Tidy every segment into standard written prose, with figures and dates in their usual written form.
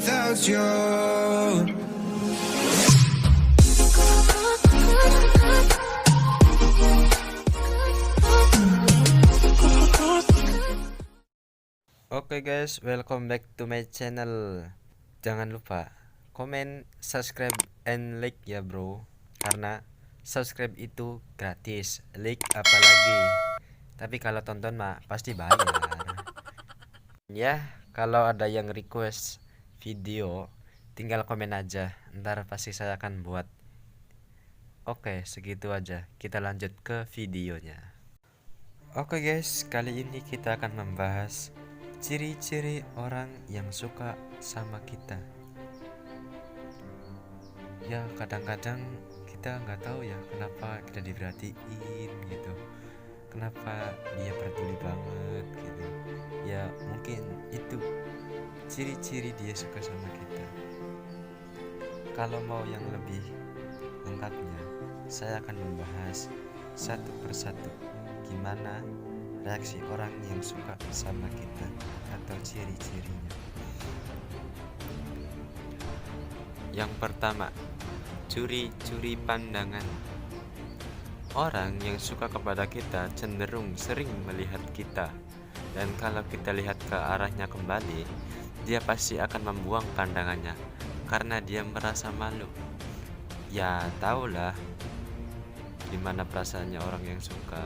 without you. Oke guys, welcome back to my channel. Jangan lupa komen, subscribe, and like ya bro. Karena subscribe itu gratis, like apalagi. Tapi kalau tonton mah pasti bayar. Ya, kalau ada yang request video, tinggal komen aja. Ntar pasti saya akan buat. Oke, segitu aja. Kita lanjut ke videonya. Oke guys, kali ini kita akan membahas ciri-ciri orang yang suka sama kita. Ya kadang-kadang kita nggak tahu ya kenapa kita diperhatiin gitu, kenapa dia peduli banget gitu. Ya mungkin itu ciri-ciri dia suka sama kita. Kalau mau yang lebih lengkapnya, saya akan membahas satu persatu gimana reaksi orang yang suka sama kita atau ciri-cirinya. Yang pertama, curi-curi pandangan. Orang yang suka kepada kita cenderung sering melihat kita, dan kalau kita lihat ke arahnya kembali, dia pasti akan membuang pandangannya karena dia merasa malu. Ya tahulah gimana perasaannya orang yang suka.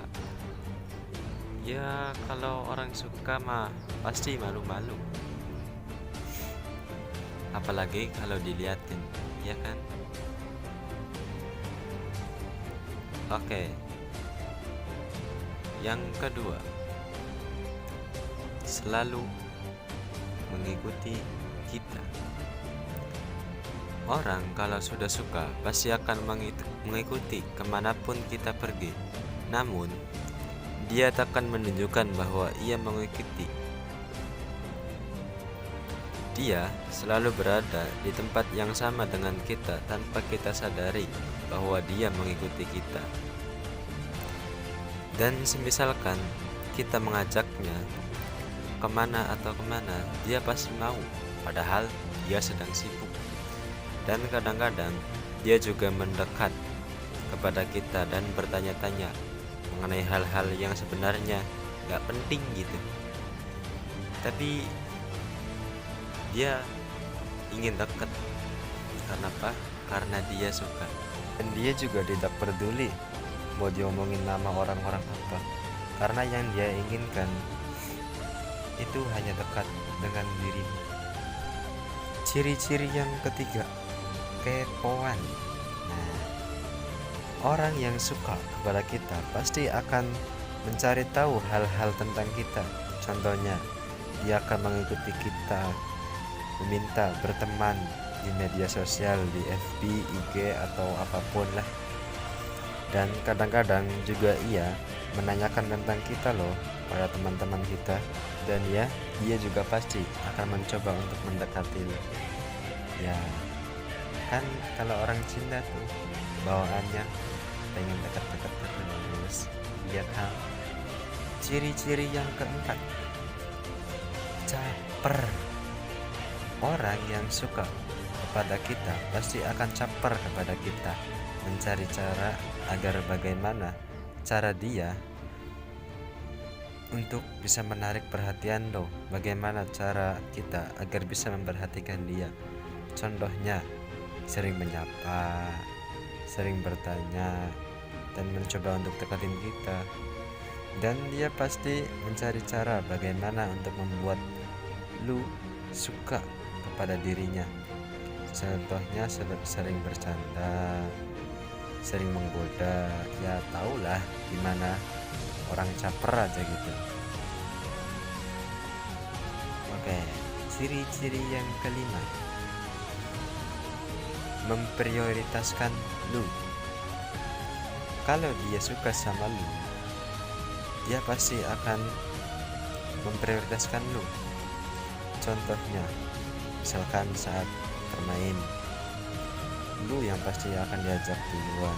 Ya kalau orang suka mah pasti malu-malu, apalagi kalau diliatin, ya kan? Oke. Yang kedua, selalu mengikuti kita. Orang kalau sudah suka pasti akan mengikuti kemanapun kita pergi. Namun dia takkan menunjukkan bahwa ia mengikuti. Dia selalu berada di tempat yang sama dengan kita tanpa kita sadari bahwa dia mengikuti kita. Dan semisalkan kita mengajaknya kemana atau kemana, dia pasti mau, padahal dia sedang sibuk. Dan kadang-kadang dia juga mendekat kepada kita dan bertanya-tanya mengenai hal-hal yang sebenarnya gak penting gitu, tapi dia ingin dekat. Kenapa? Karena dia suka. Dan dia juga tidak peduli mau diomongin nama orang-orang apa, karena yang dia inginkan itu hanya dekat dengan dirimu. Ciri-ciri yang ketiga, kepoan. Nah, orang yang suka kepada kita pasti akan mencari tahu hal-hal tentang kita. Contohnya, dia akan mengikuti kita, meminta berteman di media sosial, di FB, IG, atau apapun lah. Dan kadang-kadang juga ia menanyakan tentang kita loh pada teman-teman kita. Dan ya, dia juga pasti akan mencoba untuk mendekati lo. Ya, kan kalau orang cinta tuh bawaannya pengen dekat-dekat terus, ya kan? Ciri-ciri yang keempat, caper. Orang yang suka kepada kita pasti akan caper kepada kita, mencari cara agar bagaimana cara dia untuk bisa menarik perhatian lo, bagaimana cara kita agar bisa memperhatikan dia. Contohnya, sering menyapa, sering bertanya, dan mencoba untuk deketin kita. Dan dia pasti mencari cara bagaimana untuk membuat lu suka kepada dirinya. Contohnya sering bercanda, sering menggoda. Ya tahulah gimana orang caper aja gitu. Oke, ciri-ciri yang kelima, memprioritaskan lu. Kalau dia suka sama lu, dia pasti akan memprioritaskan lu. Contohnya, misalkan saat bermain, lu yang pasti akan diajak duluan.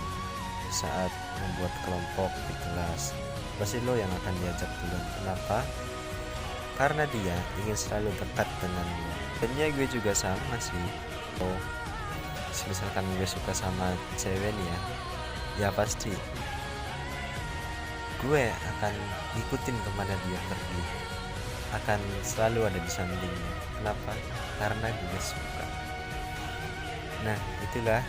Saat membuat kelompok di kelas, pasti lo yang akan diajak duluan. Kenapa? Karena dia ingin selalu dekat dengan lo. Dan ya gue juga sama sih. Oh, misalkan gue suka sama cewek nih ya pasti gue akan ngikutin kemana dia pergi, akan selalu ada di sampingnya. Kenapa? Karena gue suka. Nah, itulah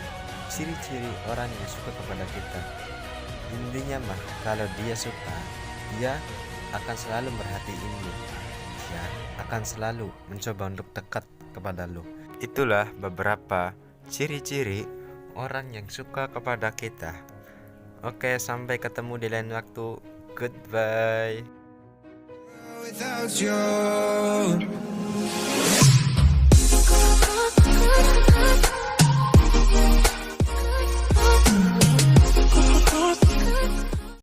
ciri-ciri orang yang suka kepada kita. Intinya mah, kalau dia suka, dia akan selalu merhatiinmu. Dia akan selalu mencoba untuk dekat kepada lo. Itulah beberapa ciri-ciri orang yang suka kepada kita. Oke, sampai ketemu di lain waktu. Goodbye. Without you